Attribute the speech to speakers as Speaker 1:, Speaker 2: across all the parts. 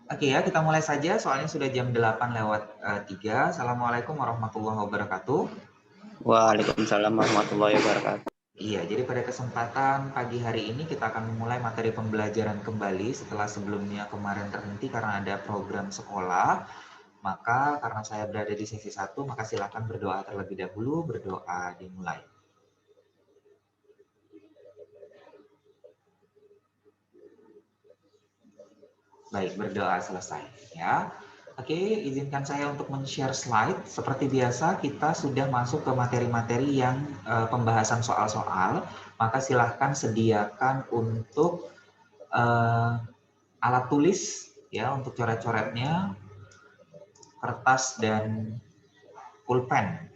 Speaker 1: Oke ya, kita mulai saja. Soalnya sudah jam 8 lewat 3. Assalamualaikum warahmatullahi wabarakatuh.
Speaker 2: Waalaikumsalam warahmatullahi wabarakatuh.
Speaker 1: Iya, jadi pada kesempatan pagi hari ini kita akan memulai materi pembelajaran kembali setelah sebelumnya kemarin terhenti karena ada program sekolah. Maka karena saya berada di sesi 1, maka silakan berdoa terlebih dahulu. Berdoa dimulai. Baik, berdoa selesai ya. Oke, izinkan saya untuk men-share slide. Seperti biasa, kita sudah masuk ke materi-materi yang pembahasan soal-soal. Maka silahkan sediakan untuk alat tulis ya untuk coret-coretnya, kertas dan pulpen.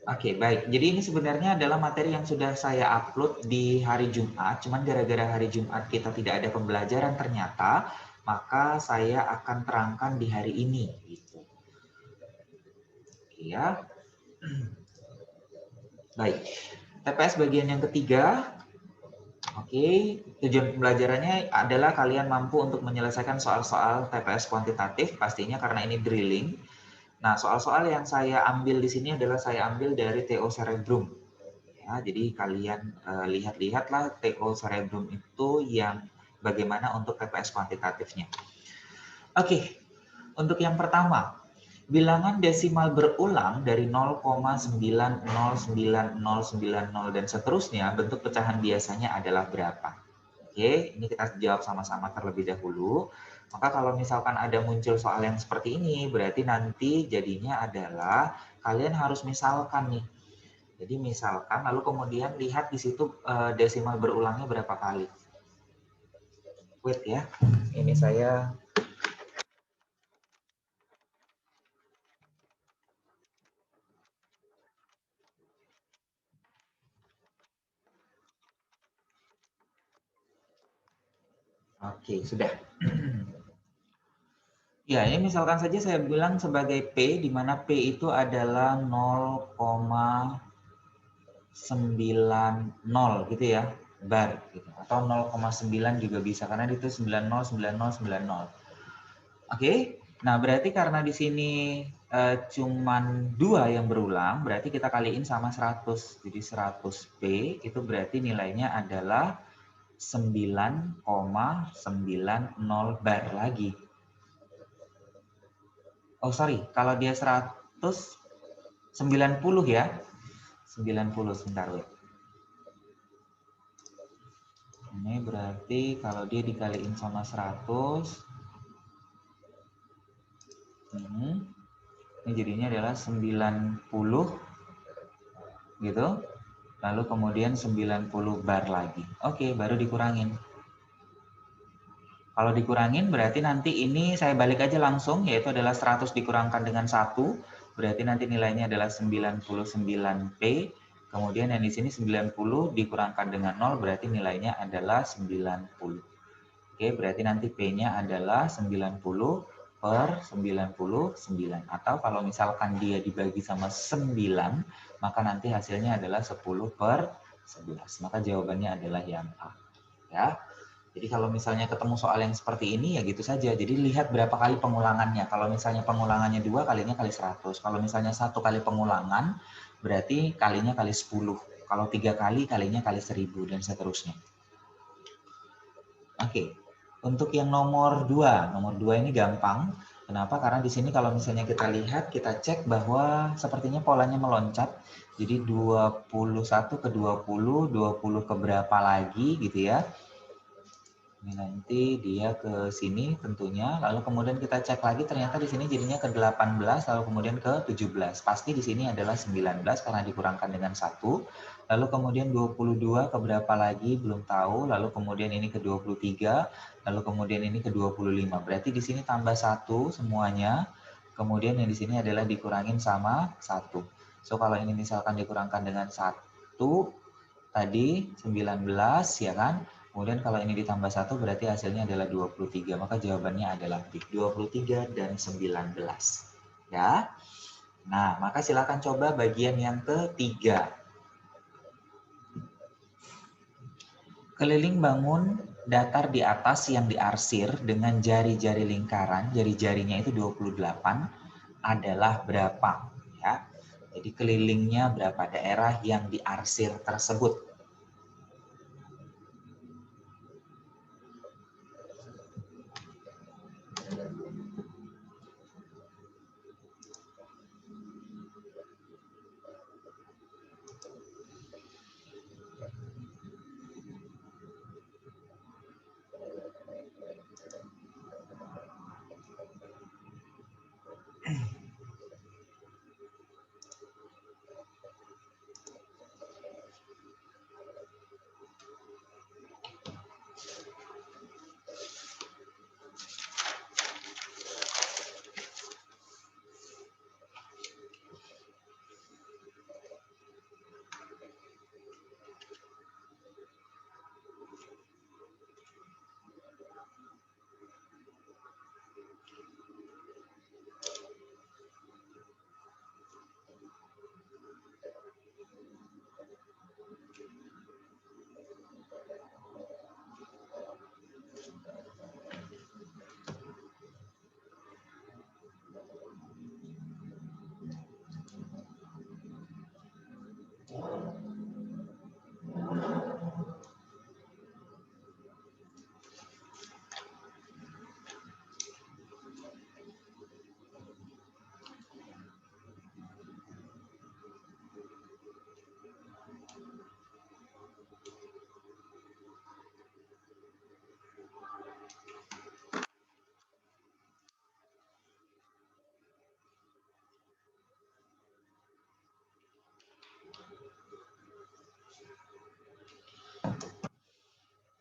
Speaker 1: Oke, baik. Jadi ini sebenarnya adalah materi yang sudah saya upload di hari Jumat, cuman gara-gara hari Jumat kita tidak ada pembelajaran ternyata, maka saya akan terangkan di hari ini. Gitu. Oke ya. Baik. TPS bagian yang ketiga. Oke, tujuan pembelajarannya adalah kalian mampu untuk menyelesaikan soal-soal TPS kuantitatif, pastinya karena ini drilling. Nah, soal-soal yang saya ambil di sini adalah saya ambil dari TO Cerebrum. Ya, jadi kalian lihat-lihatlah TO Cerebrum itu yang bagaimana untuk TPS kuantitatifnya. Oke, untuk yang pertama, bilangan desimal berulang dari 0,90990 dan seterusnya, bentuk pecahan biasanya adalah berapa? Oke, ini kita jawab sama-sama terlebih dahulu. Maka kalau misalkan ada muncul soal yang seperti ini, berarti nanti jadinya adalah kalian harus misalkan nih. Jadi misalkan, lalu kemudian lihat di situ desimal berulangnya berapa kali. Wait ya, ini saya... Oke, sudah. Ya, ini misalkan saja saya bilang sebagai P, di mana P itu adalah 0,90 gitu ya, bar gitu. Atau 0,9 juga bisa karena itu 909090. Oke. Nah, berarti karena di sini cuman 2 yang berulang, berarti kita kaliin sama 100. Jadi 100P itu berarti nilainya adalah 9,90 bar lagi. Oh, sorry. Kalau dia 190 ya. 90 sebentar, wait. Ini berarti kalau dia dikaliin sama 100, ini jadinya adalah 90 gitu. Lalu kemudian 90 bar lagi. Oke, baru dikurangin. Kalau dikurangin berarti nanti ini saya balik aja langsung, yaitu adalah 100 dikurangkan dengan 1, berarti nanti nilainya adalah 99P. Kemudian yang di sini 90 dikurangkan dengan 0, berarti nilainya adalah 90. Oke, berarti nanti P-nya adalah 90 per 99. Atau kalau misalkan dia dibagi sama 9, maka nanti hasilnya adalah 10 per 11. Maka jawabannya adalah yang A. Ya. Jadi kalau misalnya ketemu soal yang seperti ini, ya gitu saja. Jadi lihat berapa kali pengulangannya. Kalau misalnya pengulangannya 2, kalinya kali 100. Kalau misalnya 1 kali pengulangan, berarti kalinya kali 10. Kalau 3 kali, kalinya kali 1000, dan seterusnya. Oke. Untuk yang nomor 2 ini gampang. Kenapa? Karena di sini kalau misalnya kita lihat, kita cek bahwa sepertinya polanya meloncat. Jadi 21 ke 20, 20 ke berapa lagi gitu ya. Ini nanti dia ke sini tentunya, lalu kemudian kita cek lagi ternyata di sini jadinya ke 18, lalu kemudian ke 17. Pasti di sini adalah 19 karena dikurangkan dengan 1. Lalu kemudian 22 ke berapa lagi belum tahu, lalu kemudian ini ke 23, lalu kemudian ini ke 25. Berarti di sini tambah 1 semuanya. Kemudian yang di sini adalah dikurangin sama 1. So kalau ini misalkan dikurangkan dengan 1 tadi 19 ya kan? Kemudian kalau ini ditambah 1 berarti hasilnya adalah 23. Maka jawabannya adalah B, 23 dan 19. Ya. Nah, maka silakan coba bagian yang ketiga. Keliling bangun datar di atas yang diarsir dengan jari-jari lingkaran, jari-jarinya itu 28 adalah berapa? Ya. Jadi kelilingnya berapa daerah yang diarsir tersebut?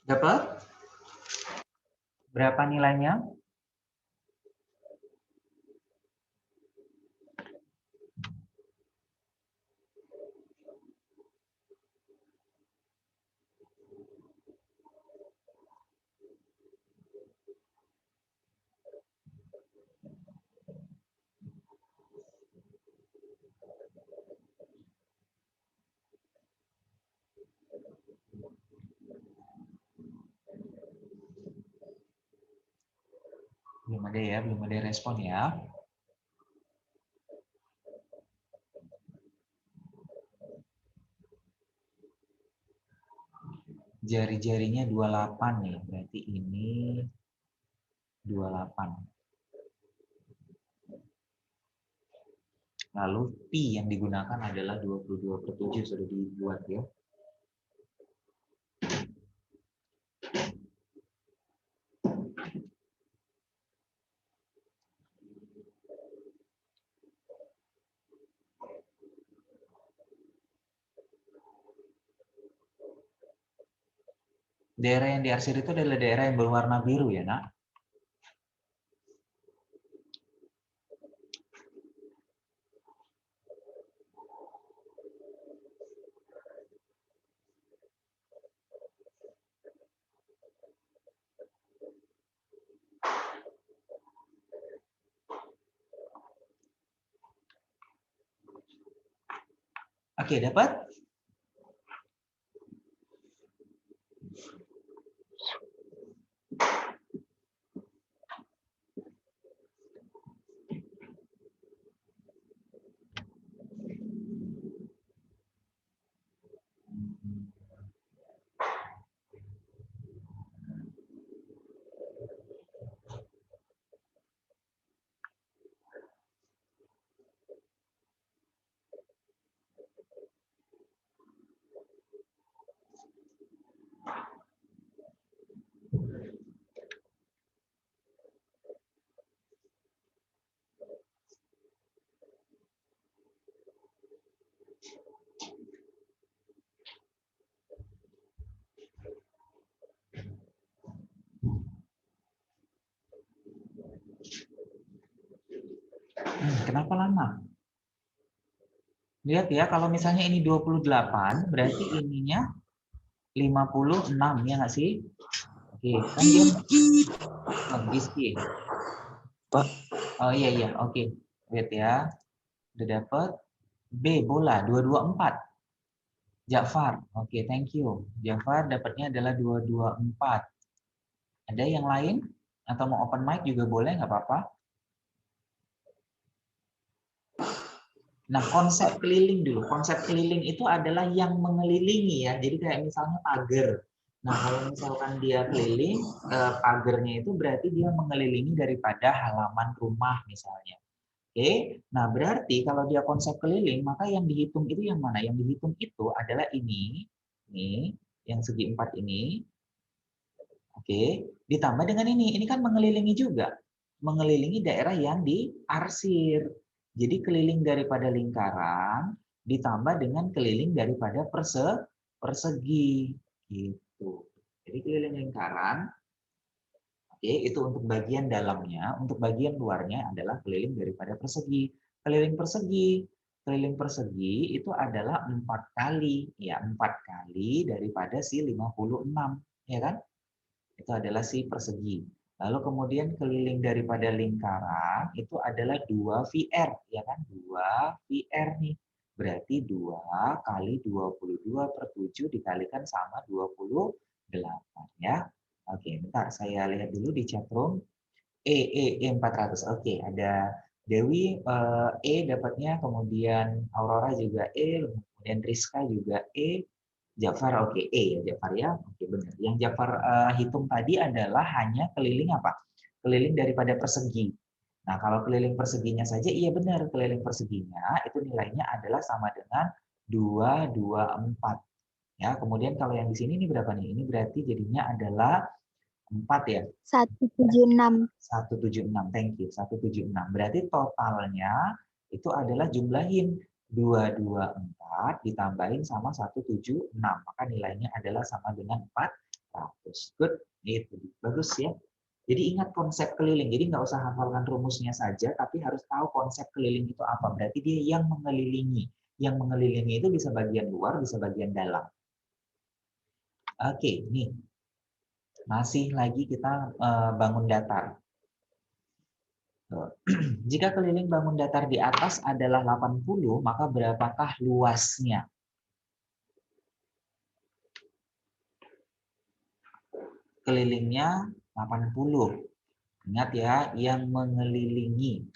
Speaker 1: Dapat? Berapa nilainya? Belum ada ya, belum ada respon ya. Jari-jarinya 28 nih, berarti ini 28. Lalu pi yang digunakan adalah 22/7, sudah dibuat ya. Daerah yang diarsir itu adalah daerah yang berwarna biru ya, Nak? Oke, dapat? Kenapa lama? Lihat ya, kalau misalnya ini 28, berarti ininya 56, ya nggak sih? Oke, kan dia Giski.
Speaker 2: Pak.
Speaker 1: Oh iya, oke. Wait ya. Udah dapat. B, bola, 224. Jafar, oke, thank you. Jafar dapatnya adalah 224. Ada yang lain? Atau mau open mic juga boleh, nggak apa-apa. Nah, konsep keliling dulu. Konsep keliling itu adalah yang mengelilingi ya. Jadi kayak misalnya pagar. Nah, kalau misalkan dia keliling, pagarnya itu berarti dia mengelilingi daripada halaman rumah misalnya. Oke, nah berarti kalau dia konsep keliling, maka yang dihitung itu yang mana? Yang dihitung itu adalah ini, yang segi 4 ini, oke, ditambah dengan ini kan mengelilingi juga. Mengelilingi daerah yang diarsir. Jadi keliling daripada lingkaran, ditambah dengan keliling daripada persegi. Gitu. Jadi keliling lingkaran, oke, itu untuk bagian dalamnya, untuk bagian luarnya adalah keliling daripada persegi. Keliling persegi itu adalah 4 kali, ya 4 kali daripada si 56, ya kan? Itu adalah si persegi. Lalu kemudian keliling daripada lingkaran itu adalah 2 VR, ya kan? 2 VR nih. Berarti 2 kali 22/7 dikalikan sama 28 ya. Oke, bentar saya lihat dulu di chat room. E 400. Oke, ada Dewi E dapatnya, kemudian Aurora juga E, kemudian Rizka juga E, Jafar oke E ya Jafar ya. Oke benar. Yang Jafar hitung tadi adalah hanya keliling apa? Keliling daripada persegi. Nah, kalau keliling perseginya saja iya benar, keliling perseginya itu nilainya adalah sama dengan 224. Ya, kemudian kalau yang di sini ini berapa nih? Ini berarti jadinya adalah 4 ya.
Speaker 3: 176.
Speaker 1: 176, thank you. 176. Berarti totalnya itu adalah jumlahin 224 ditambahin sama 176. Maka nilainya adalah sama dengan 400. Good. Itu bagus ya. Jadi ingat konsep keliling. Jadi nggak usah hafalkan rumusnya saja, tapi harus tahu konsep keliling itu apa. Berarti dia yang mengelilingi. Yang mengelilingi itu bisa bagian luar, bisa bagian dalam. Oke, nih. Masih lagi kita bangun datar. Jika keliling bangun datar di atas adalah 80, maka berapakah luasnya? Kelilingnya 80. Ingat ya, yang mengelilingi.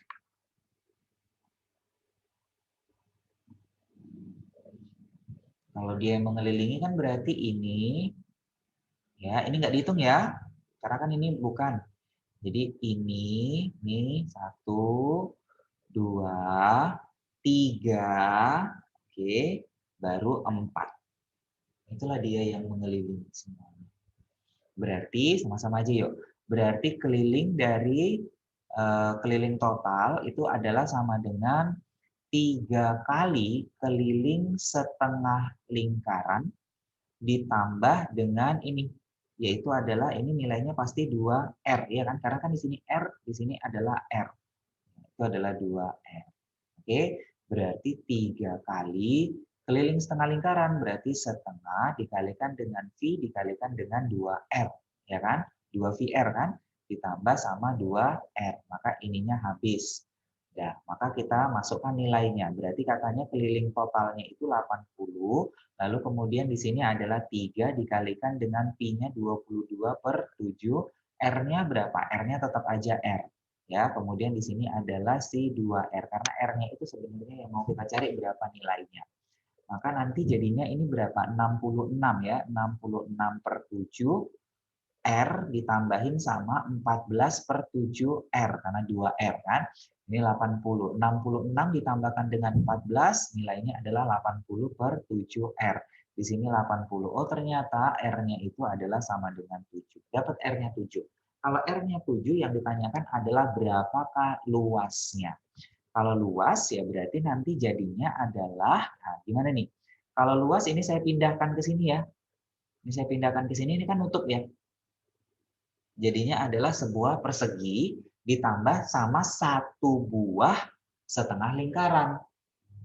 Speaker 1: Kalau dia mengelilingi kan berarti ini, ya ini nggak dihitung ya, karena kan ini bukan. Jadi ini 1, 2, 3, oke, baru 4. Itulah dia yang mengelilingi semuanya. Berarti sama-sama aja yuk. Berarti keliling dari keliling total itu adalah sama dengan 3 kali keliling setengah lingkaran ditambah dengan ini, yaitu adalah ini nilainya pasti 2R ya kan, karena kan di sini R, di sini adalah R. Itu adalah 2R. Oke, berarti 3 kali keliling setengah lingkaran, berarti setengah dikalikan dengan V dikalikan dengan 2R, ya kan? 2VR kan? Ditambah sama 2R, maka ininya habis. Ya, maka kita masukkan nilainya. Berarti katanya keliling totalnya itu 80, lalu kemudian di sini adalah 3 dikalikan dengan Pi-nya 22/7, R-nya berapa? R-nya tetap aja R. Ya, kemudian di sini adalah si 2R karena R-nya itu sebenarnya yang mau kita cari berapa nilainya. Maka nanti jadinya ini berapa? 66 ya, 66/7 R ditambahin sama 14/7 R karena 2R kan. Ini 80. 66 ditambahkan dengan 14 nilainya adalah 80/7R. Di sini 80. Oh, ternyata R-nya itu adalah sama dengan 7. Dapat R-nya 7. Kalau R-nya 7 yang ditanyakan adalah berapakah luasnya. Kalau luas ya berarti nanti jadinya adalah, nah gimana nih? Kalau luas ini saya pindahkan ke sini ya. Ini saya pindahkan ke sini, ini kan nutup ya. Jadinya adalah sebuah persegi ditambah sama 1 buah setengah lingkaran.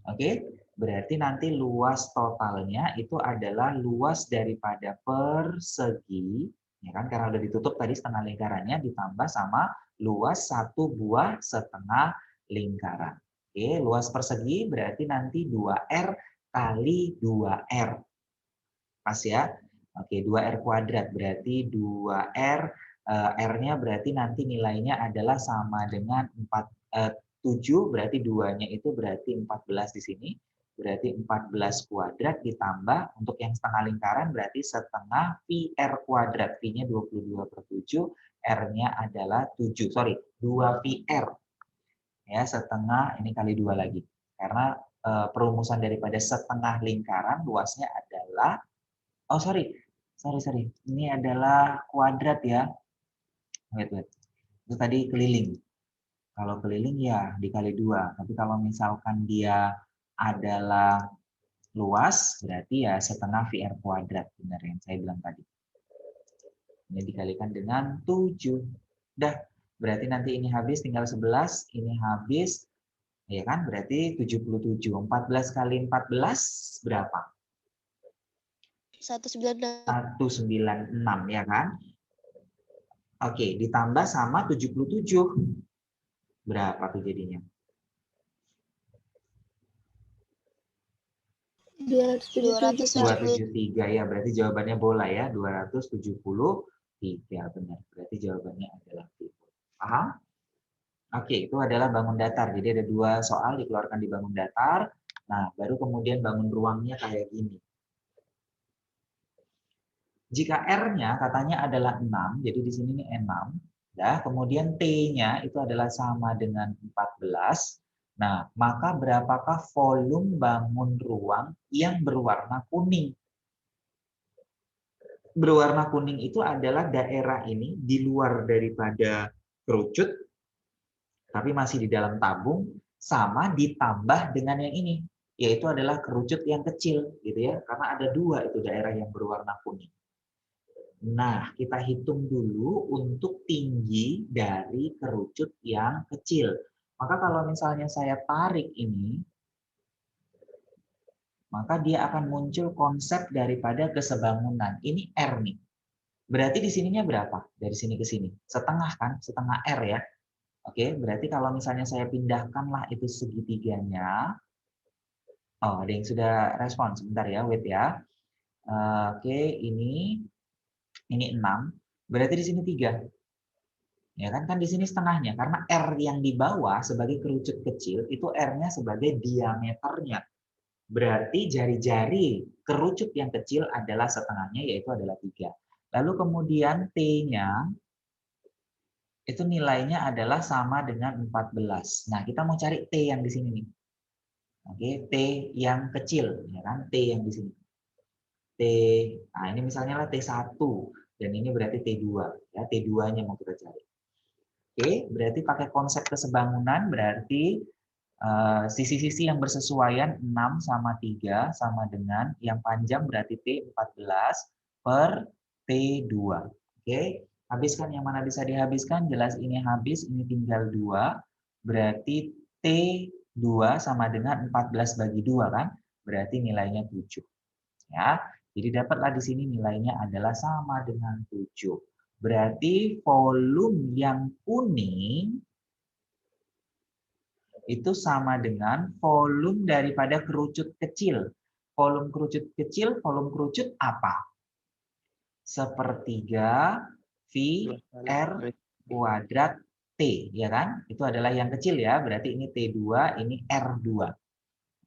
Speaker 1: Oke? Berarti nanti luas totalnya itu adalah luas daripada persegi, ya kan, karena udah ditutup tadi setengah lingkarannya ditambah sama luas 1 buah setengah lingkaran. Oke, luas persegi berarti nanti 2R kali 2R. Pas ya? Oke, 2R kuadrat berarti 2R, R-nya berarti nanti nilainya adalah sama dengan 7, berarti 2-nya itu berarti 14 di sini. Berarti 14 kuadrat ditambah untuk yang setengah lingkaran berarti setengah pi R kuadrat. Pi-nya 22/7, R-nya adalah 7. Sorry, 2 pi R. Ya, setengah ini kali 2 lagi. Karena perumusan daripada setengah lingkaran luasnya adalah, oh sorry. Ini adalah kuadrat ya. Wait. Itu tadi keliling. Kalau keliling ya dikali 2. Tapi kalau misalkan dia adalah luas, berarti ya setengah VR kuadrat. Benar yang saya bilang tadi. Ini dikalikan dengan 7. Udah, berarti nanti ini habis tinggal 11, ini habis. Ya kan, berarti 77. 14 kali 14 berapa?
Speaker 3: 196.
Speaker 1: 196 ya kan? Oke, ditambah sama 77. Berapa tuh jadinya? 273 ya, berarti jawabannya bola ya, 273 benar. Berarti jawabannya adalah pivot. Paham? Oke, itu adalah bangun datar. Jadi ada 2 soal dikeluarkan di bangun datar. Nah, baru kemudian bangun ruangnya kayak gini. Jika R-nya katanya adalah 6, jadi di sini ini 6, ya, kemudian T-nya itu adalah sama dengan 14. Nah, maka berapakah volume bangun ruang yang berwarna kuning? Berwarna kuning itu adalah daerah ini di luar daripada kerucut, tapi masih di dalam tabung, sama ditambah dengan yang ini, yaitu adalah kerucut yang kecil, gitu ya, karena ada 2 itu daerah yang berwarna kuning. Nah, kita hitung dulu untuk tinggi dari kerucut yang kecil. Maka kalau misalnya saya tarik ini, maka dia akan muncul konsep daripada kesebangunan. Ini R nih. Berarti di sininya berapa? Dari sini ke sini. Setengah kan? Setengah R ya. Oke, berarti kalau misalnya saya pindahkanlah itu segitiganya. Oh, ada yang sudah respon. Sebentar ya, wait ya. Oke, ini 6. Berarti di sini 3. Ya kan di sini setengahnya karena R yang di bawah sebagai kerucut kecil itu R-nya sebagai diameternya. Berarti jari-jari kerucut yang kecil adalah setengahnya yaitu adalah 3. Lalu kemudian T-nya itu nilainya adalah sama dengan 14. Nah, kita mau cari T yang di sini nih. Oke, T yang kecil ya kan, T yang di sini. T, nah ini misalnya lah T1 dan ini berarti T2 ya, T2-nya mau kita cari. Oke, berarti pakai konsep kesebangunan berarti sisi-sisi yang bersesuaian 6 sama 3 sama dengan yang panjang berarti T14 per T2. Oke, habiskan yang mana bisa dihabiskan, jelas ini habis, ini tinggal 2. Berarti T2 sama dengan 14 bagi 2 kan? Berarti nilainya 7. Ya. Jadi dapatlah di sini nilainya adalah sama dengan 7. Berarti volume yang kuning itu sama dengan volume daripada kerucut kecil. Volume kerucut kecil, volume kerucut apa? Sepertiga V R kuadrat T, ya kan? Itu adalah yang kecil ya, berarti ini T2, ini R2.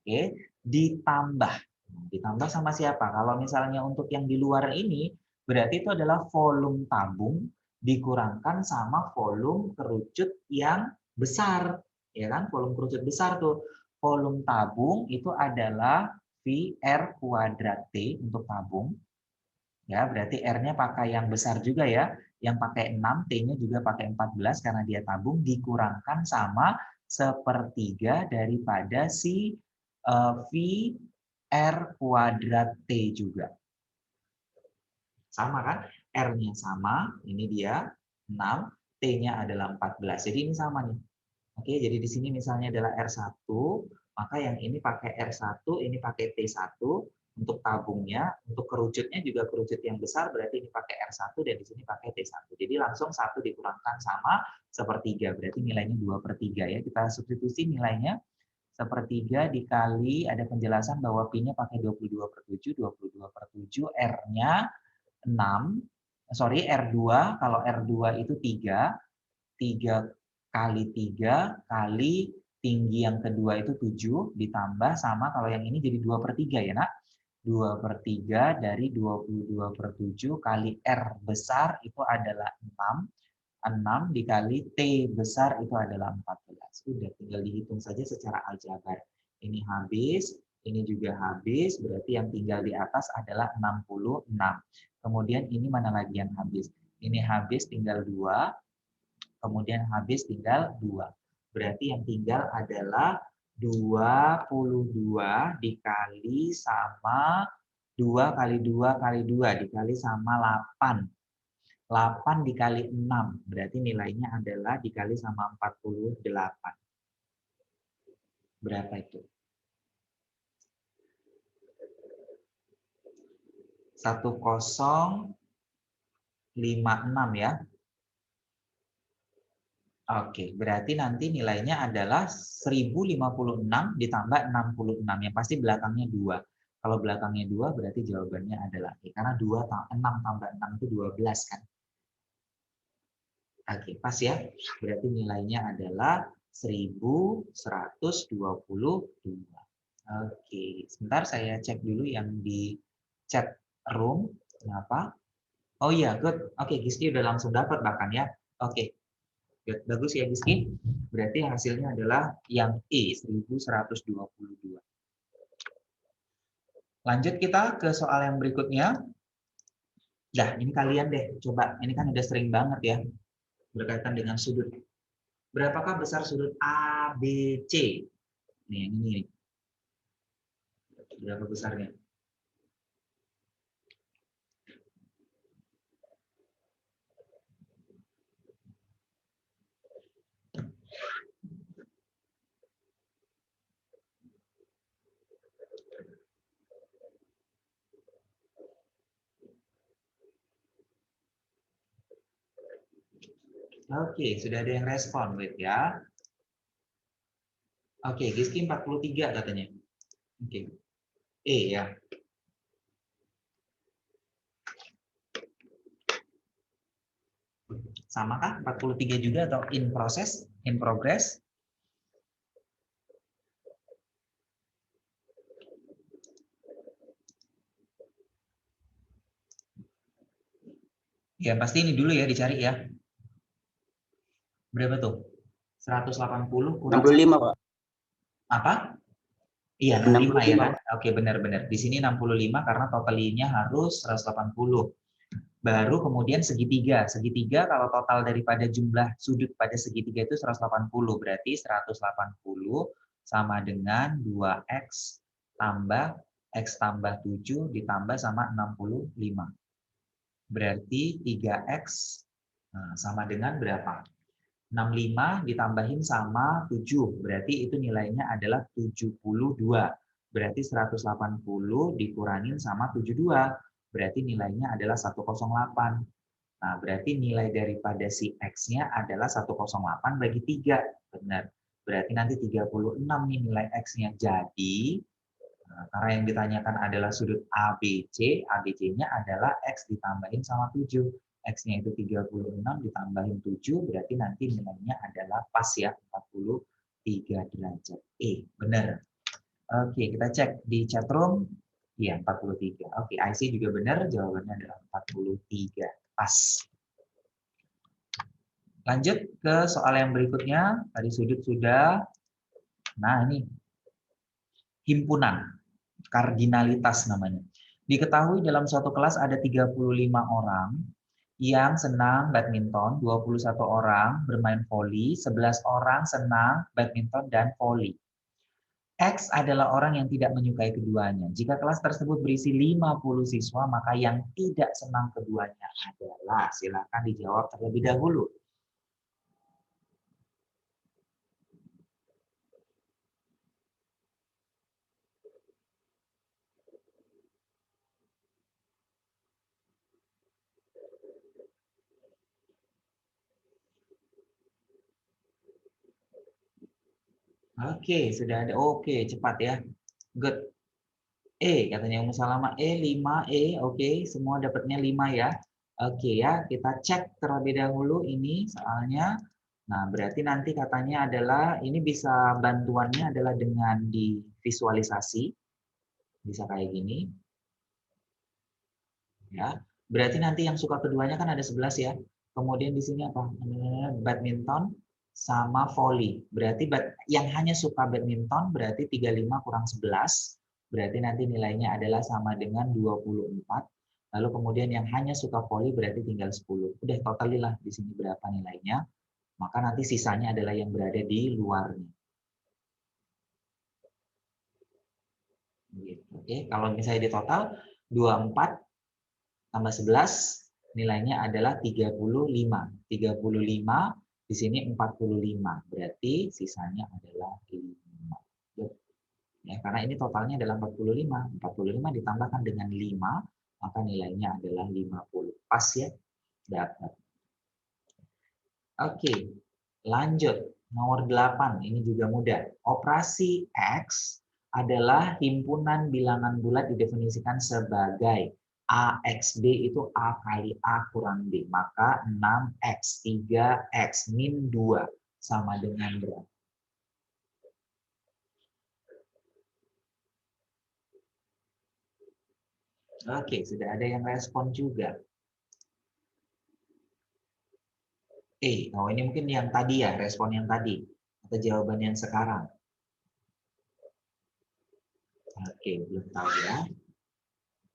Speaker 1: Oke, ditambah. Ditambah sama siapa? Kalau misalnya untuk yang di luar ini, berarti itu adalah volume tabung dikurangkan sama volume kerucut yang besar. Ya kan? Volume kerucut besar tuh. Volume tabung itu adalah VR kuadrat T untuk tabung. Ya, berarti R-nya pakai yang besar juga ya. Yang pakai 6, T-nya juga pakai 14 karena dia tabung dikurangkan sama sepertiga daripada si V R kuadrat T juga. Sama kan? R-nya sama, ini dia 6, T-nya adalah 14. Jadi ini sama nih. Oke, jadi di sini misalnya adalah R1, maka yang ini pakai R1, ini pakai T1 untuk tabungnya, untuk kerucutnya juga kerucut yang besar berarti ini pakai R1 dan di sini pakai T1. Jadi langsung 1 dikurangkan sama sepertiga, berarti nilainya 2/3 ya. Kita substitusi nilainya Sepertiga dikali, ada penjelasan bahwa pi-nya pakai 22/7, 22/7, R-nya 6, sorry R2, kalau R2 itu 3 kali 3 kali tinggi yang kedua itu 7, ditambah sama kalau yang ini jadi 2/3 ya nak. 2/3 dari 22/7 kali R besar itu adalah 6. 6 dikali T besar itu adalah 14. Udah, tinggal dihitung saja secara aljabar. Ini habis, ini juga habis, berarti yang tinggal di atas adalah 66. Kemudian ini mana lagi yang habis? Ini habis tinggal 2, kemudian habis tinggal 2. Berarti yang tinggal adalah 22 dikali sama 2 kali 2 kali 2 dikali sama 8. 8 dikali 6, berarti nilainya adalah dikali sama 48. Berapa itu? 1056 ya. Oke, berarti nanti nilainya adalah 1056 ditambah 66. Yang pasti belakangnya 2. Kalau belakangnya 2 berarti jawabannya adalah E. Karena 6 tambah 6 itu 12 kan. Oke, pas ya. Berarti nilainya adalah 1122. Oke, sebentar saya cek dulu yang di chat room. Kenapa? Oh iya, good. Oke, Giski udah langsung dapat bahkan ya. Oke, good. Bagus ya Giski. Berarti hasilnya adalah yang E, 1122. Lanjut kita ke soal yang berikutnya. Nah, ini kalian deh, coba. Ini kan udah sering banget ya, berkaitan dengan sudut. Berapakah besar sudut ABC? Nih, yang ini. Berapa besarnya? Oke, sudah ada yang respon, wait ya. Oke, Giski 43 katanya. Oke. E ya. Samakah 43 juga atau in process, in progress? Ya, pasti ini dulu ya dicari ya. Berapa tuh? 180 kurang
Speaker 2: 65, Pak.
Speaker 1: apa? Iya, 65 ya
Speaker 2: 65,
Speaker 1: kan?
Speaker 2: Pak.
Speaker 1: Oke, benar-benar. Di sini 65 karena totalinya harus 180. Baru kemudian segitiga. Segitiga kalau total daripada jumlah sudut pada segitiga itu 180. Berarti 180 sama dengan 2x tambah x tambah 7 ditambah sama 65. Berarti 3x sama dengan berapa? 65 ditambahin sama 7. Berarti itu nilainya adalah 72. Berarti 180 dikurangin sama 72. Berarti nilainya adalah 108. Nah, berarti nilai daripada si X-nya adalah 108 bagi 3. Benar. Berarti nanti 36 nih nilai X-nya. Jadi, karena yang ditanyakan adalah sudut ABC, ABC-nya adalah X ditambahin sama 7. X-nya itu 36 ditambahin 7, berarti nanti nilainya adalah pas ya, 43 derajat. Benar. Oke, kita cek di chat room. Iya, 43. Oke, IC juga benar, jawabannya adalah 43. Pas. Lanjut ke soal yang berikutnya. Tadi sudut sudah. Nah, ini himpunan. Kardinalitas namanya. Diketahui dalam suatu kelas ada 35 orang yang senang badminton, 21 orang bermain voli, 11 orang senang badminton dan voli. X adalah orang yang tidak menyukai keduanya. Jika kelas tersebut berisi 50 siswa, maka yang tidak senang keduanya adalah, silakan dijawab terlebih dahulu. Oke, sudah ada. Oke, cepat ya. Good. Katanya Ummu Salama, 5, oke, semua dapatnya 5 ya. Oke ya, kita cek terlebih dahulu ini soalnya. Nah, berarti nanti katanya adalah, ini bisa bantuannya adalah dengan divisualisasi, bisa kayak gini. Ya, berarti nanti yang suka keduanya kan ada 11 ya. Kemudian di sini apa? Badminton sama volley. Berarti yang hanya suka badminton berarti 35 kurang 11. Berarti nanti nilainya adalah sama dengan 24. Lalu kemudian yang hanya suka volley berarti tinggal 10. Udah totalilah di sini berapa nilainya. Maka nanti sisanya adalah yang berada di luarnya. Gitu. Oke, kalau misalnya di total 24 tambah 11 nilainya adalah 35. 35 di sini 45. Berarti sisanya adalah 5. Ya, karena ini totalnya adalah 45. 45 ditambahkan dengan 5, maka nilainya adalah 50. Pas ya? Dapat. Oke, lanjut. Nomor 8, ini juga mudah. Operasi X adalah himpunan bilangan bulat didefinisikan sebagai AXB itu A kali A kurang B. Maka 6X, 3X, min 2 sama dengan berapa? Oke, sudah ada yang respon juga. Oh ini mungkin yang tadi ya, respon yang tadi. Atau jawaban yang sekarang. Oke, belum tahu ya.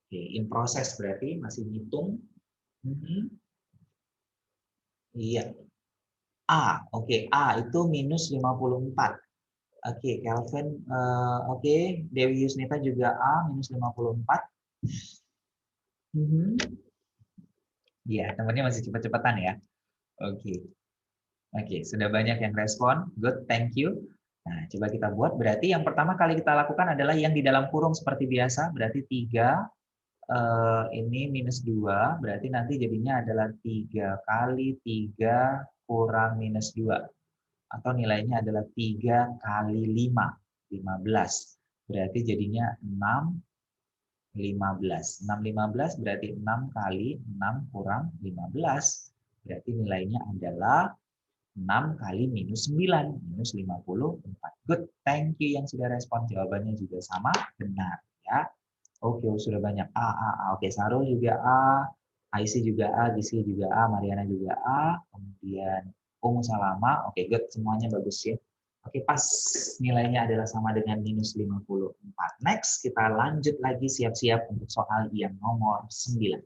Speaker 1: Oke, in proses berarti masih ngitung. Iya. Oke, A itu minus 54. Oke, Kelvin, oke, Dewi Yusnita juga A, minus 54. Iya, temannya masih cepet-cepetan ya. Oke. Oke, sudah banyak yang respon. Good, thank you. Nah, coba kita buat. Berarti yang pertama kali kita lakukan adalah yang di dalam kurung seperti biasa. Berarti 3, ini minus 2. Berarti nanti jadinya adalah 3 kali 3 kurang minus 2. Atau nilainya adalah 3 kali 5, 15. Berarti jadinya 6, 15. 6, 15 berarti 6 kali 6 kurang 15. Berarti nilainya adalah 6 kali minus 9, minus 54. Good, thank you yang sudah respon. Jawabannya juga sama, benar. Ya. Oke, sudah banyak A, A, A. Oke, Sarul juga A, Aisyah juga A, Gisli juga A, Mariana juga A, kemudian Ummu Salama. Oke, good, semuanya bagus ya. Oke, pas nilainya adalah sama dengan minus 54. Next, kita lanjut lagi siap-siap untuk soal yang nomor 9.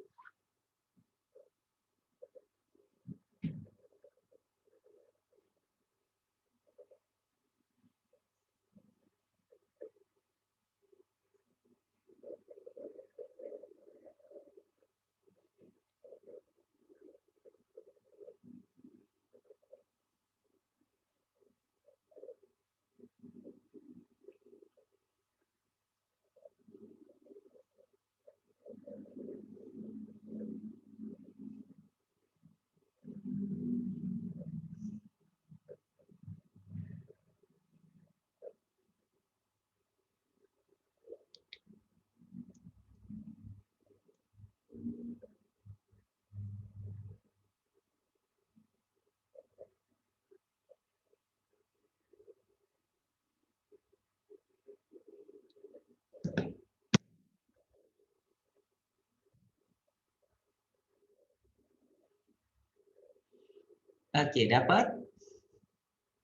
Speaker 1: Oke, dapat?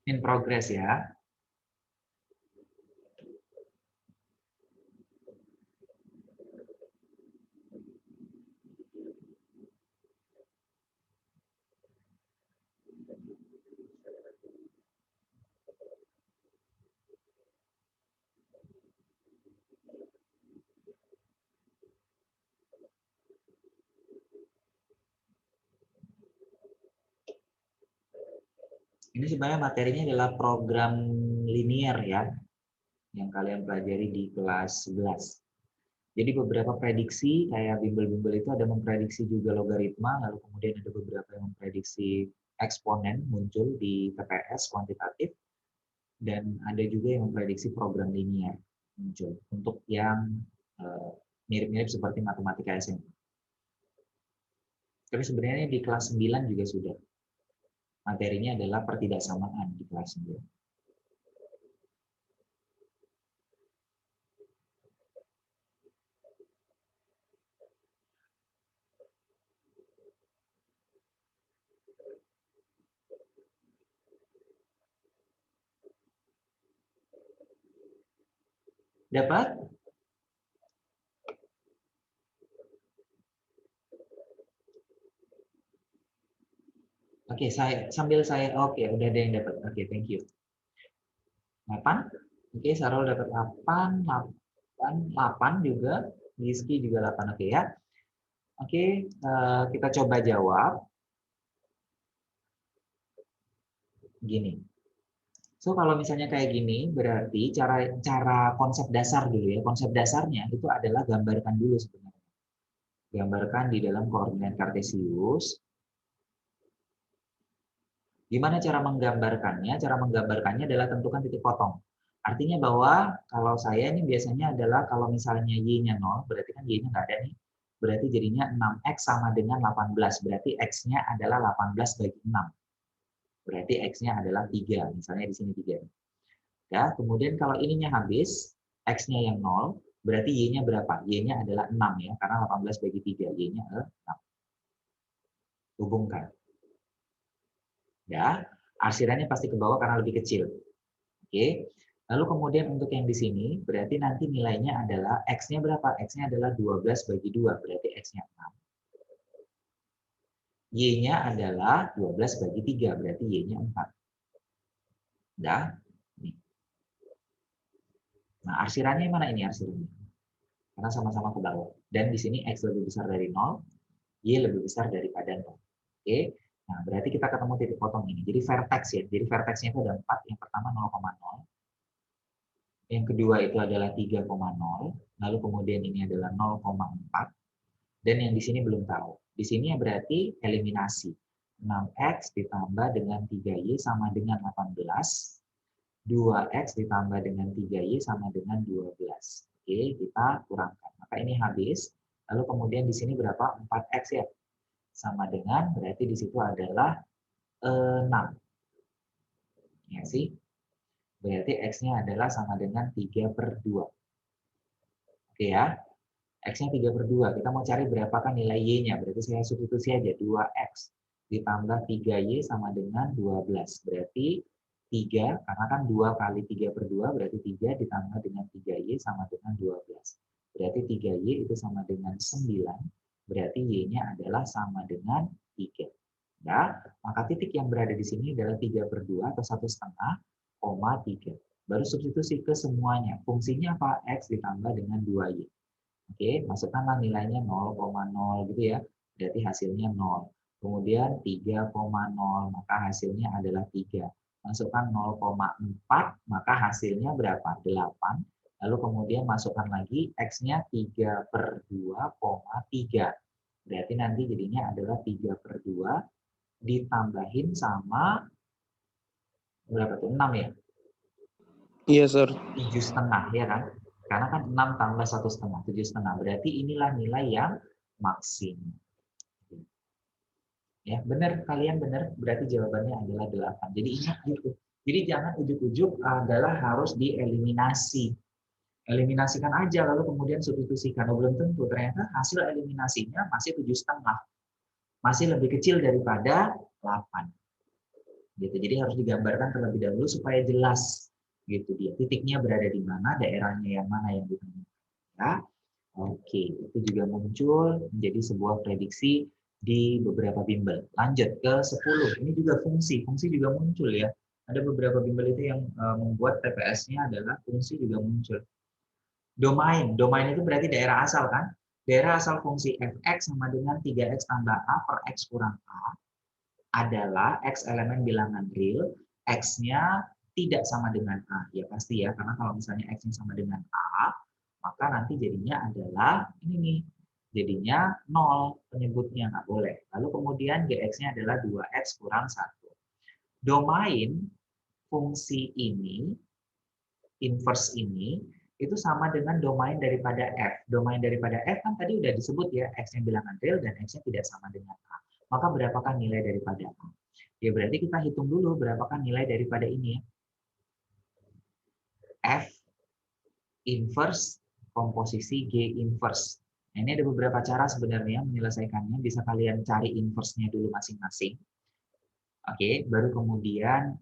Speaker 1: In progress ya. Ini sebenarnya materinya adalah program linear ya, yang kalian pelajari di kelas 11. Jadi beberapa prediksi, kayak bimbel-bimbel itu ada memprediksi juga logaritma, lalu kemudian ada beberapa yang memprediksi eksponen muncul di TPS kuantitatif. Dan ada juga yang memprediksi program linear muncul untuk yang mirip-mirip seperti matematika SMP. Tapi sebenarnya di kelas 9 juga sudah. Materinya adalah pertidaksamaan di kelas 9. Dapat? Oke, oke, udah ada yang dapat. Oke, thank you. 8. Oke, Sarul dapat 8, 8 juga. Rizky juga 8. Oke ya. Oke, kita coba jawab. Gini. So, kalau misalnya kayak gini, berarti cara konsep dasar dulu ya. Konsep dasarnya itu adalah gambarkan dulu sebenarnya. Gambarkan di dalam koordinat kartesius. Gimana cara menggambarkannya? Cara menggambarkannya adalah tentukan titik potong. Artinya bahwa kalau saya ini biasanya adalah kalau misalnya y-nya 0, berarti kan y-nya nggak ada nih. Berarti jadinya 6x sama dengan 18. Berarti x-nya adalah 18 bagi 6. Berarti x-nya adalah 3. Misalnya di sini 3. Ya, kemudian kalau ininya habis, x-nya yang 0, berarti y-nya berapa? Y-nya adalah 6 ya, karena 18 bagi 3, y-nya 6. Hubungkan. Ya, arsirannya pasti ke bawah karena lebih kecil. Oke. Lalu kemudian untuk yang di sini, berarti nanti nilainya adalah x-nya berapa? X-nya adalah 12 bagi 2, berarti x-nya 6. Y-nya adalah 12 bagi 3, berarti y-nya 4. Udah? Nih. Nah, arsirannya mana ini arsirannya? Karena sama-sama ke bawah. Dan di sini x lebih besar dari 0, y lebih besar daripada 0. Oke. Nah, berarti kita ketemu titik potong ini. Jadi vertex ya. Jadi vertexnya itu ada 4. Yang pertama 0,0. Yang kedua itu adalah 3,0. Lalu kemudian ini adalah 0,4. Dan yang di sini belum tahu. Di sini berarti eliminasi. 6x ditambah dengan 3y sama dengan 18. 2x ditambah dengan 3y sama dengan 12. Oke, kita kurangkan. Maka ini habis. Lalu kemudian di sini berapa? 4x ya. Sama dengan, berarti di situ adalah 6. Ya sih? Berarti x-nya adalah sama dengan 3/2. Oke ya? X-nya 3/2. Kita mau cari berapakah nilai Y-nya. Berarti saya substitusi aja. 2X ditambah 3Y sama dengan 12. Berarti 3, karena kan 2 kali 3/2, berarti 3 ditambah dengan 3Y sama dengan 12. Berarti 3Y itu sama dengan 9. Berarti Y-nya adalah sama dengan 3. Ya, maka titik yang berada di sini adalah 3/2 atau 1,5, 3. Baru substitusi ke semuanya. Fungsinya apa? X ditambah dengan 2Y. Oke, masukkanlah nilainya 0,0 gitu ya. Berarti hasilnya 0. Kemudian 3,0, maka hasilnya adalah 3. Masukkan 0,4, maka hasilnya berapa? 8. Lalu kemudian masukkan lagi X-nya 3/2,3. Berarti nanti jadinya adalah 3/2 ditambahin sama berapa tuh? 6 ya?
Speaker 2: Iya, Sir.
Speaker 1: 7,5 ya kan? Karena kan 6 tambah 1,5, 7,5. Berarti inilah nilai yang maksimum. Ya, benar, kalian benar. Berarti jawabannya adalah 8. Jadi ingat gitu. Jadi jangan ujuk-ujuk adalah harus dieliminasi. Eliminasikan aja lalu kemudian substitusikan. Oh, belum tentu. Ternyata hasil eliminasinya masih 7,5. Masih lebih kecil daripada 8. Gitu. Jadi harus digambarkan terlebih dahulu supaya jelas gitu dia. Titiknya berada di mana, daerahnya yang mana yang ditemukan. Ya. Oke, itu juga muncul menjadi sebuah prediksi di beberapa bimbel. Lanjut ke 10. Ini juga fungsi. Fungsi juga muncul ya. Ada beberapa bimbel itu yang membuat TPS-nya adalah fungsi juga muncul. Domain. Domain itu berarti daerah asal kan? Daerah asal fungsi fx sama dengan 3x tambah a per x kurang a adalah x elemen bilangan real, x-nya tidak sama dengan a. Ya pasti ya, karena kalau misalnya x-nya sama dengan a, maka nanti jadinya adalah ini nih, jadinya 0 penyebutnya, nggak boleh. Lalu kemudian gx-nya adalah 2x kurang 1. Domain fungsi ini, inverse ini, itu sama dengan domain daripada f. Domain daripada f kan tadi udah disebut ya, x-nya bilangan real dan x-nya tidak sama dengan a. Maka berapakah nilai daripada a? Ya berarti kita hitung dulu berapakah nilai daripada ini ya. F inverse komposisi G inverse. Nah, ini ada beberapa cara sebenarnya menyelesaikannya. Bisa kalian cari inverse-nya dulu masing-masing. Oke, baru kemudian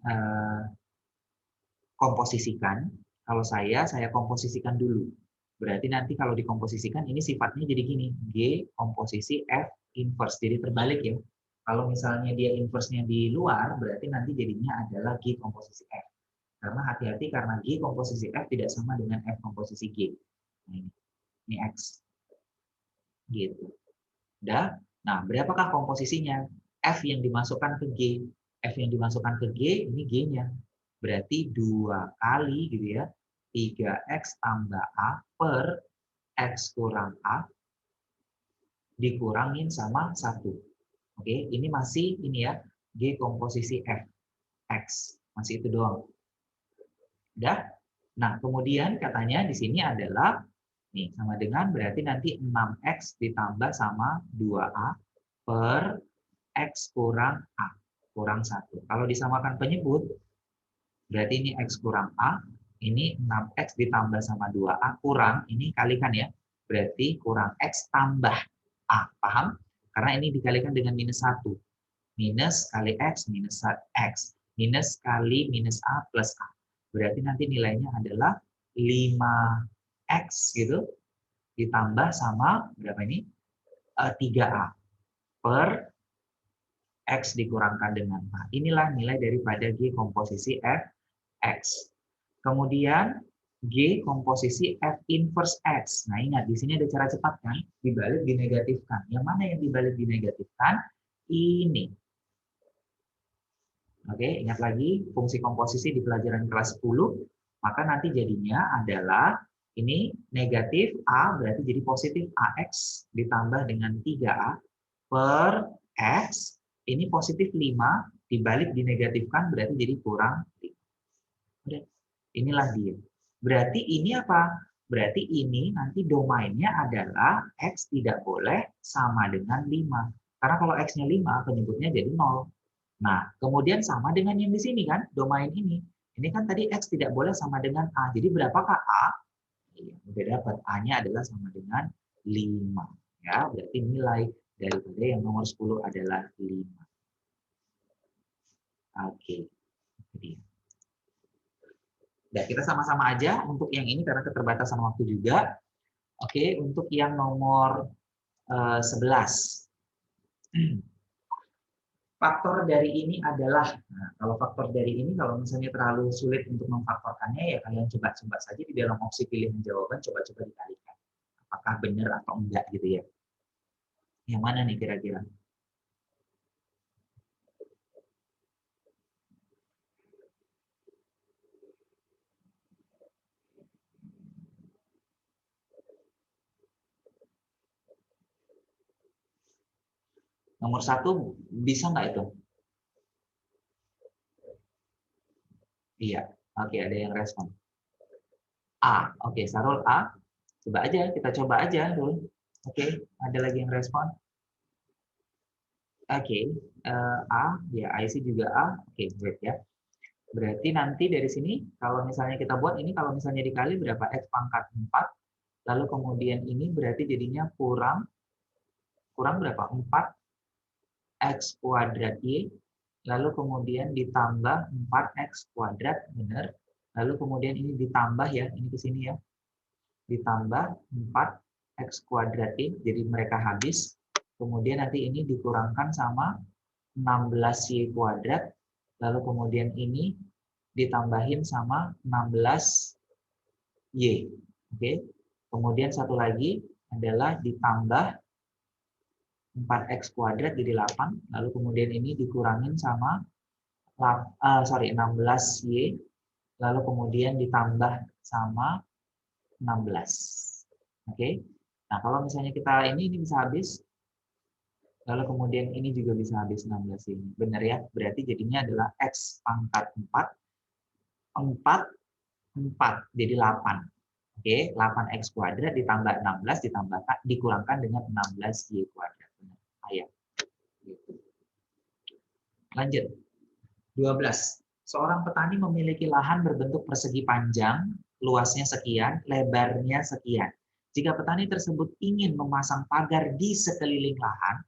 Speaker 1: komposisikan. Kalau saya komposisikan dulu. Berarti nanti kalau dikomposisikan, ini sifatnya jadi gini. G komposisi F inverse. Jadi terbalik ya. Kalau misalnya dia inverse-nya di luar, berarti nanti jadinya adalah G komposisi F. Karena hati-hati karena G komposisi F tidak sama dengan F komposisi G. Nah, ini X. Gitu. Udah? Nah, berapakah komposisinya? F yang dimasukkan ke G. F yang dimasukkan ke G, ini G-nya. Berarti 2 kali gitu ya. 3X tambah A per X kurang A dikurangin sama 1. Oke, ini masih ini ya, G komposisi F, X. Masih itu doang. Udah? Nah, kemudian katanya di sini adalah nih sama dengan berarti nanti 6X ditambah sama 2A per X kurang A kurang 1. Kalau disamakan penyebut, berarti ini X kurang A, ini 6X ditambah sama 2A kurang, ini kalikan ya, berarti kurang X tambah A. Paham? Karena ini dikalikan dengan minus 1. Minus kali X, minus X. Minus kali minus A plus A. Berarti nanti nilainya adalah 5X gitu, ditambah sama berapa ini? 3A per X dikurangkan dengan A. Inilah nilai daripada G komposisi F, X. Kemudian G komposisi F inverse X. Nah ingat, di sini ada cara cepat kan? Dibalik dinegatifkan. Yang mana yang dibalik dinegatifkan? Ini. Oke, ingat lagi fungsi komposisi di pelajaran kelas 10. Maka nanti jadinya adalah ini negatif A berarti jadi positif AX ditambah dengan 3A per X. Ini positif 5 dibalik dinegatifkan berarti jadi kurang 5. Udah. Inilah dia. Berarti ini apa? Berarti ini nanti domainnya adalah X tidak boleh sama dengan 5. Karena kalau X-nya 5, penyebutnya jadi 0. Nah, kemudian sama dengan yang di sini kan, domain ini. Ini kan tadi X tidak boleh sama dengan A. Jadi berapakah A? Iya, udah dapat. A-nya adalah sama dengan 5. Ya, berarti nilai daripada yang nomor 10 adalah 5. Oke. Jadi, nah, kita sama-sama aja untuk yang ini karena keterbatasan waktu juga. Oke, untuk yang nomor 11. Faktor dari ini adalah, nah, kalau faktor dari ini, kalau misalnya terlalu sulit untuk memfaktorkannya, ya kalian coba-coba saja di dalam opsi pilihan jawaban, coba-coba dikalikan. Apakah benar atau enggak gitu ya. Yang mana nih kira-kira? Nomor 1 bisa nggak itu? Iya. Oke, ada yang respon. A. Oke, Sarul A. Coba aja, kita coba aja dulu. Oke, ada lagi yang respon? Oke, A. Ya, IC juga A. Oke, great ya. Berarti nanti dari sini, kalau misalnya kita buat ini, kalau misalnya dikali berapa? X pangkat 4. Lalu kemudian ini berarti jadinya kurang berapa? 4x kuadrat Y. Lalu kemudian ditambah 4x kuadrat, benar. Lalu kemudian ini ditambah ya, ini ke sini ya. Ditambah 4x kuadrat Y, jadi mereka habis. Kemudian nanti ini dikurangkan sama 16Y kuadrat. Lalu kemudian ini ditambahin sama 16Y. Oke. Kemudian satu lagi adalah ditambah 4x kuadrat jadi 8. Lalu kemudian ini dikurangin sama 16Y. Lalu kemudian ditambah sama 16. Oke. Nah, kalau misalnya kita ini bisa habis. Lalu kemudian ini juga bisa habis 16 ini. Benar ya? Berarti jadinya adalah X pangkat 4 4 jadi 8. Oke, 8x kuadrat ditambah 16 dikurangkan dengan 16y kuadrat. Ayat. Gitu. Lanjut. 12. Seorang petani memiliki lahan berbentuk persegi panjang, luasnya sekian, lebarnya sekian. Jika petani tersebut ingin memasang pagar di sekeliling lahan,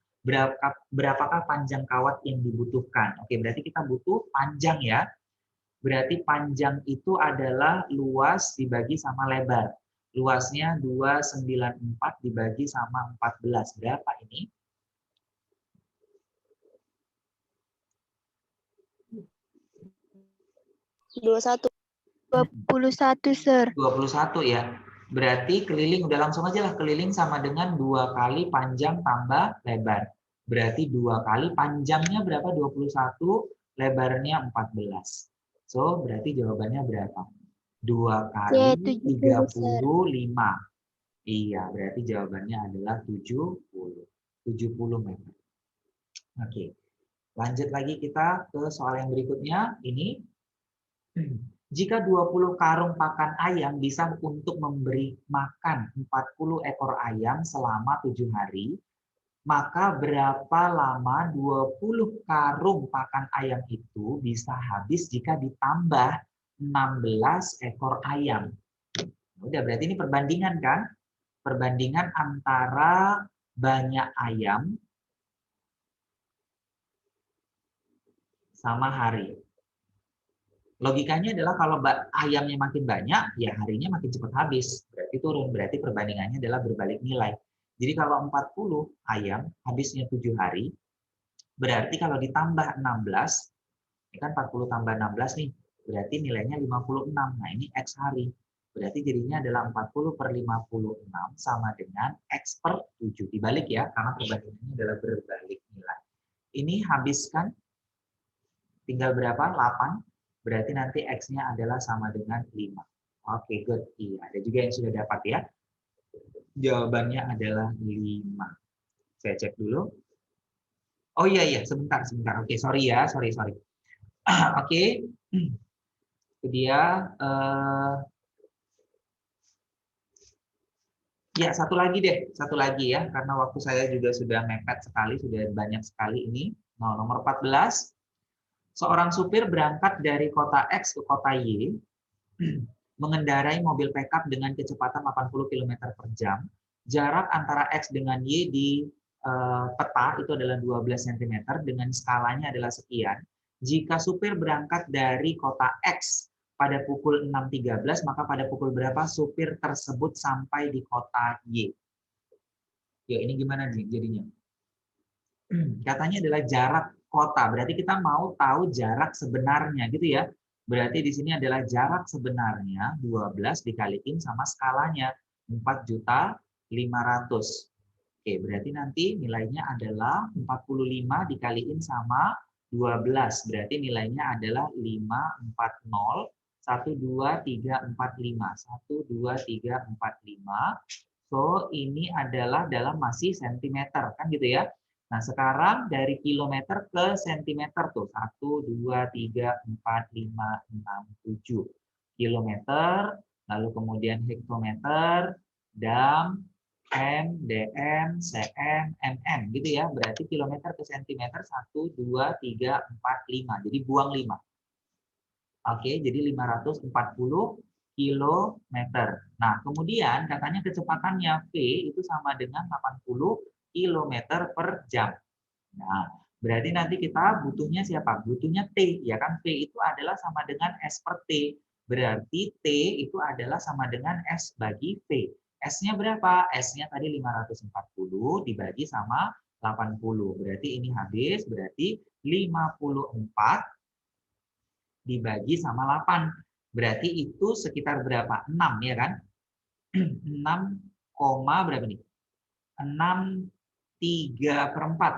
Speaker 1: berapakah panjang kawat yang dibutuhkan? Oke, berarti kita butuh panjang ya. Berarti panjang itu adalah luas dibagi sama lebar. Luasnya 294 dibagi sama 14. Berapa ini?
Speaker 3: 21. 21, Sir.
Speaker 1: 21 ya. Berarti keliling, udah langsung aja lah, keliling sama dengan 2 kali panjang tambah lebar. Berarti 2 kali panjangnya berapa? 21, lebarnya 14. So, berarti jawabannya berapa? 2 kali 35. Iya, berarti jawabannya adalah 70. 70 meter. Oke. Lanjut lagi kita ke soal yang berikutnya. Ini jika 20 karung pakan ayam bisa untuk memberi makan 40 ekor ayam selama 7 hari, maka berapa lama 20 karung pakan ayam itu bisa habis jika ditambah 16 ekor ayam? Udah, berarti ini perbandingan kan? Perbandingan antara banyak ayam sama hari. Logikanya adalah kalau ayamnya makin banyak, ya harinya makin cepat habis. Berarti turun. Berarti perbandingannya adalah berbalik nilai. Jadi kalau 40 ayam habisnya 7 hari, berarti kalau ditambah 16, ini kan 40 tambah 16 nih, berarti nilainya 56. Nah ini X hari. Berarti jadinya adalah 40 per 56 sama dengan X per 7. Dibalik ya, karena perbandingannya adalah berbalik nilai. Ini habiskan tinggal berapa? 8. Berarti nanti X-nya adalah sama dengan 5. Oke, good. Iya, ada juga yang sudah dapat ya. Jawabannya adalah 5. Saya cek dulu. Oh iya, sebentar. Oke, sorry ya, sorry. Oke. Itu dia. Ya, satu lagi ya, karena waktu saya juga sudah mepet sekali, sudah banyak sekali ini. Nomor 14. Seorang supir berangkat dari kota X ke kota Y, mengendarai mobil pickup dengan kecepatan 80 km per jam. Jarak antara X dengan Y di peta itu adalah 12 cm, dengan skalanya adalah sekian. Jika supir berangkat dari kota X pada pukul 6.13, maka pada pukul berapa supir tersebut sampai di kota Y? Ya, ini gimana nih jadinya? Katanya adalah jarak kota. Berarti kita mau tahu jarak sebenarnya gitu ya. Berarti di sini adalah jarak sebenarnya 12 dikaliin sama skalanya 4.500.000. Oke, berarti nanti nilainya adalah 45 dikaliin sama 12. Berarti nilainya adalah 540 1 2 3 4 5. 1 2 3 4 5. So, ini adalah dalam masih sentimeter kan gitu ya. Nah, sekarang dari kilometer ke sentimeter tuh. 1, 2, 3, 4, 5, 6, 7. Kilometer, lalu kemudian hektometer, dam, m, dm, cm, mm. Gitu ya. Berarti kilometer ke sentimeter 1, 2, 3, 4, 5. Jadi buang 5. Oke, jadi 540 kilometer. Nah, kemudian katanya kecepatannya V itu sama dengan 80 kilometer per jam. Nah, berarti nanti kita butuhnya siapa? Butuhnya T, ya kan? V itu adalah sama dengan S per T. Berarti T itu adalah sama dengan S bagi V. S-nya berapa? S-nya tadi 540 dibagi sama 80. Berarti ini habis, berarti 54 dibagi sama 8. Berarti itu sekitar berapa? 6 ya kan? 6, berapa nih? 6/3/4.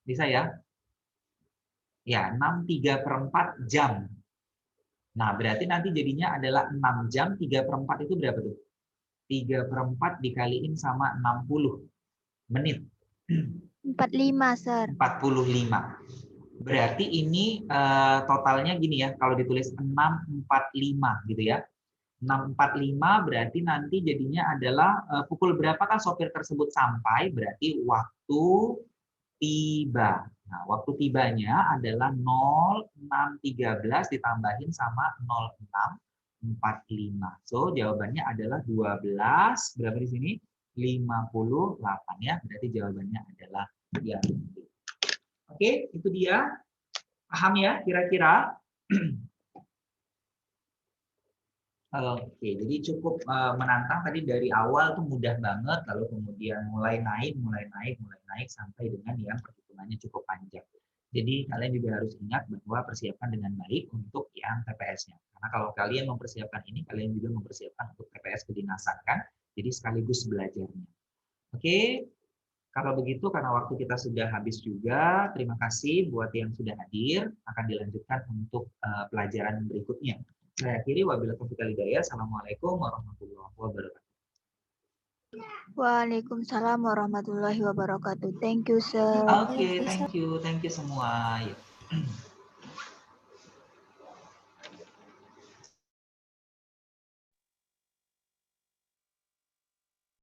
Speaker 1: Bisa ya? Ya, 6/3/4 jam. Nah, berarti nanti jadinya adalah 6 jam, 3/4 itu berapa tuh? 3/4 dikaliin sama 60 menit.
Speaker 3: 45, Sir.
Speaker 1: 45. Berarti ini totalnya gini ya, kalau ditulis 6.45 gitu ya. 6.45 berarti nanti jadinya adalah pukul berapakah sopir tersebut sampai, berarti waktu tiba. Nah, waktu tibanya adalah 06.13 ditambahin sama 06.45. So, jawabannya adalah 12, berapa di sini? 58 ya, berarti jawabannya adalah yang B. Oke, itu dia. Paham ya kira-kira? Oke, jadi cukup menantang tadi dari awal tuh mudah banget, lalu kemudian mulai naik sampai dengan yang perhitungannya cukup panjang. Jadi kalian juga harus ingat bahwa persiapkan dengan baik untuk yang TPS-nya. Karena kalau kalian mempersiapkan ini, kalian juga mempersiapkan untuk TPS kedinasan kan? Jadi sekaligus belajarnya. Oke, kalau begitu karena waktu kita sudah habis juga, terima kasih buat yang sudah hadir. Akan dilanjutkan untuk pelajaran berikutnya. Saya akhiri, wabillahi taufiq wal hidayah. Assalamualaikum warahmatullahi wabarakatuh.
Speaker 3: Waalaikumsalam warahmatullahi wabarakatuh. Thank you, sir.
Speaker 1: Oke, thank you semua. Yuk.